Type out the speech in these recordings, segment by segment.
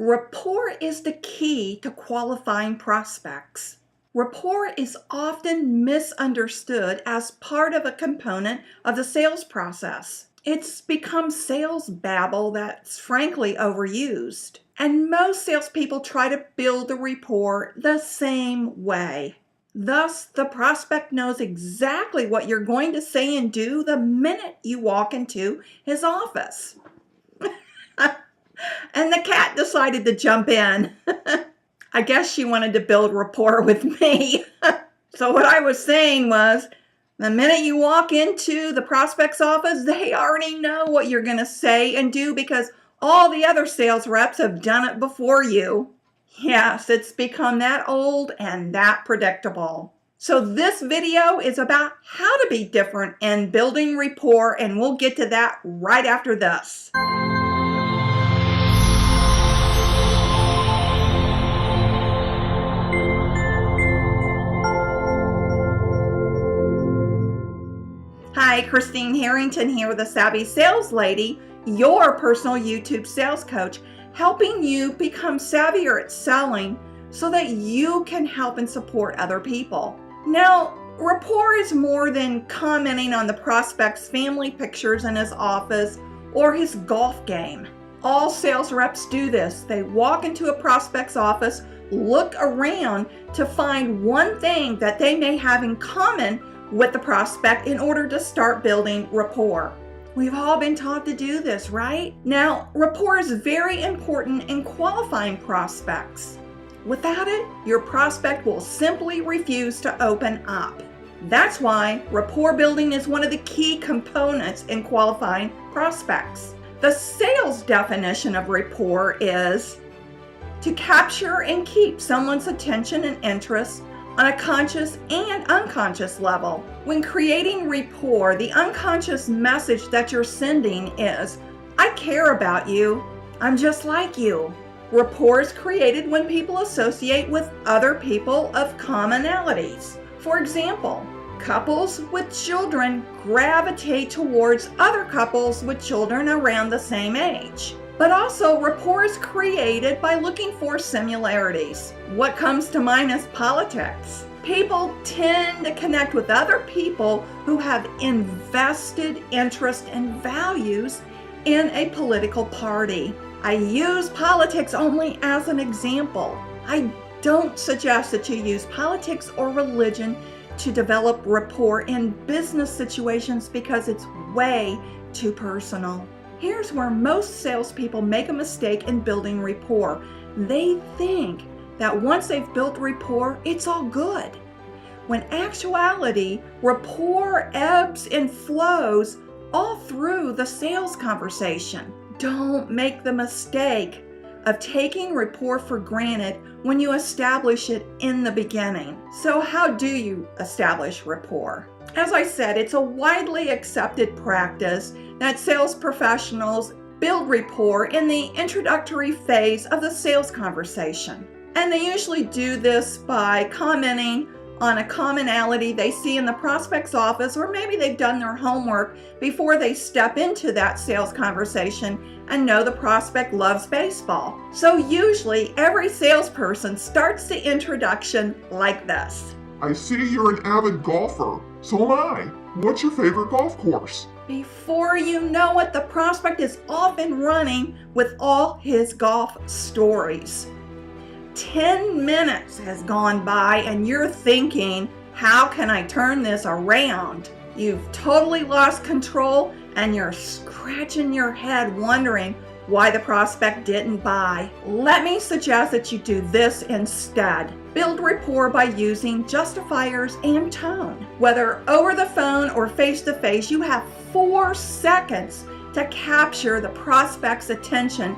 Rapport is the key to qualifying prospects. Rapport is often misunderstood as part of a component of the sales process. It's become sales babble that's frankly overused. And most salespeople try to build a rapport the same way. Thus, the prospect knows exactly what you're going to say and do the minute you walk into his office. And the cat decided to jump in. I guess she wanted to build rapport with me. So what I was saying was, the minute you walk into the prospect's office, they already know what you're going to say and do because all the other sales reps have done it before you. Yes, it's become that old and that predictable. So this video is about how to be different in building rapport, and we'll get to that right after this. Hi, Christine Harrington here with the Savvy Sales Lady, your personal YouTube sales coach, helping you become savvier at selling so that you can help and support other people. Now, rapport is more than commenting on the prospect's family pictures in his office or his golf game. All sales reps do this. They walk into a prospect's office, look around to find one thing that they may have in common with the prospect in order to start building rapport. We've all been taught to do this, right? Now, rapport is very important in qualifying prospects. Without it, your prospect will simply refuse to open up. That's why rapport building is one of the key components in qualifying prospects. The sales definition of rapport is to capture and keep someone's attention and interest on a conscious and unconscious level. When creating rapport, the unconscious message that you're sending is, I care about you. I'm just like you. Rapport is created when people associate with other people of commonalities. For example, couples with children gravitate towards other couples with children around the same age. But also, rapport is created by looking for similarities. What comes to mind is politics. People tend to connect with other people who have invested interest and values in a political party. I use politics only as an example. I don't suggest that you use politics or religion to develop rapport in business situations because it's way too personal. Here's where most salespeople make a mistake in building rapport. They think that once they've built rapport, it's all good. When actuality, rapport ebbs and flows all through the sales conversation. Don't make the mistake of taking rapport for granted when you establish it in the beginning. So how do you establish rapport? As I said, it's a widely accepted practice that sales professionals build rapport in the introductory phase of the sales conversation. And they usually do this by commenting on a commonality they see in the prospect's office, or maybe they've done their homework before they step into that sales conversation and know the prospect loves baseball. So usually every salesperson starts the introduction like this. I see you're an avid golfer. So am I. What's your favorite golf course? Before you know it, the prospect is off and running with all his golf stories. 10 minutes has gone by and you're thinking, how can I turn this around? You've totally lost control and you're scratching your head wondering why the prospect didn't buy. Let me suggest that you do this instead. Build rapport by using justifiers and tone. Whether over the phone or face-to-face, you have 4 seconds to capture the prospect's attention,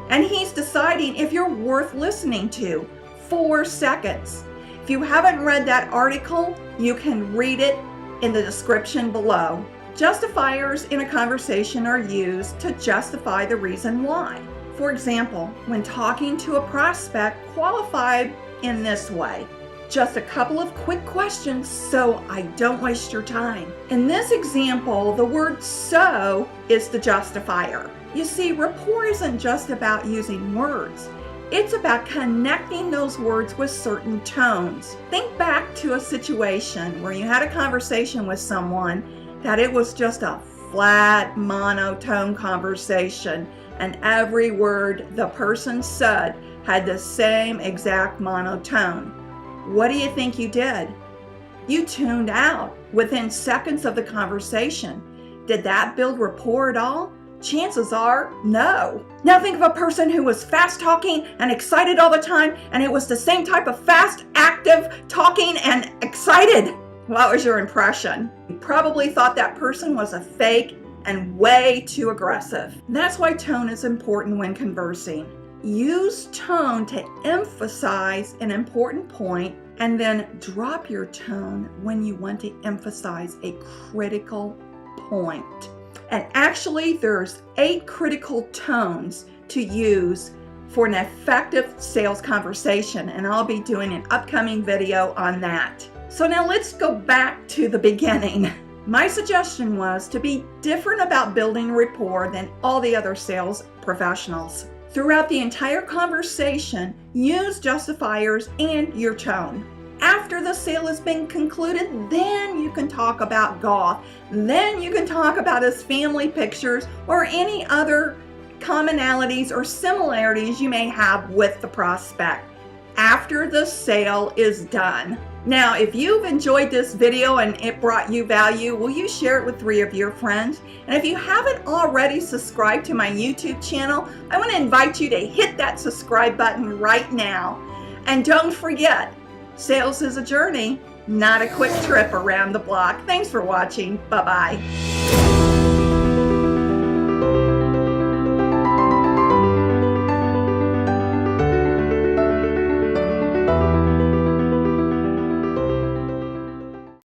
and he's deciding if you're worth listening to. 4 seconds. If you haven't read that article, you can read it in the description below. Justifiers in a conversation are used to justify the reason why. For example, when talking to a prospect, qualify in this way. Just a couple of quick questions so I don't waste your time. In this example, the word so is the justifier. You see, rapport isn't just about using words. It's about connecting those words with certain tones. Think back to a situation where you had a conversation with someone that it was just a flat, monotone conversation, and every word the person said had the same exact monotone. What do you think you did? You tuned out within seconds of the conversation. Did that build rapport at all? Chances are, no. Now think of a person who was fast talking and excited all the time, and it was the same type of fast, active talking and excited. What was your impression? You probably thought that person was a fake and way too aggressive. That's why tone is important when conversing. Use tone to emphasize an important point, and then drop your tone when you want to emphasize a critical point. And actually, there's 8 critical tones to use for an effective sales conversation, and I'll be doing an upcoming video on that. So now let's go back to the beginning. My suggestion was to be different about building rapport than all the other sales professionals. Throughout the entire conversation, use justifiers and your tone. After the sale has been concluded, then you can talk about golf. Then you can talk about his family pictures or any other commonalities or similarities you may have with the prospect after the sale is done. Now, if you've enjoyed this video and it brought you value, will you share it with 3 of your friends? And if you haven't already subscribed to my YouTube channel, I want to invite you to hit that subscribe button right now. And don't forget, sales is a journey, not a quick trip around the block. Thanks for watching. Bye-bye.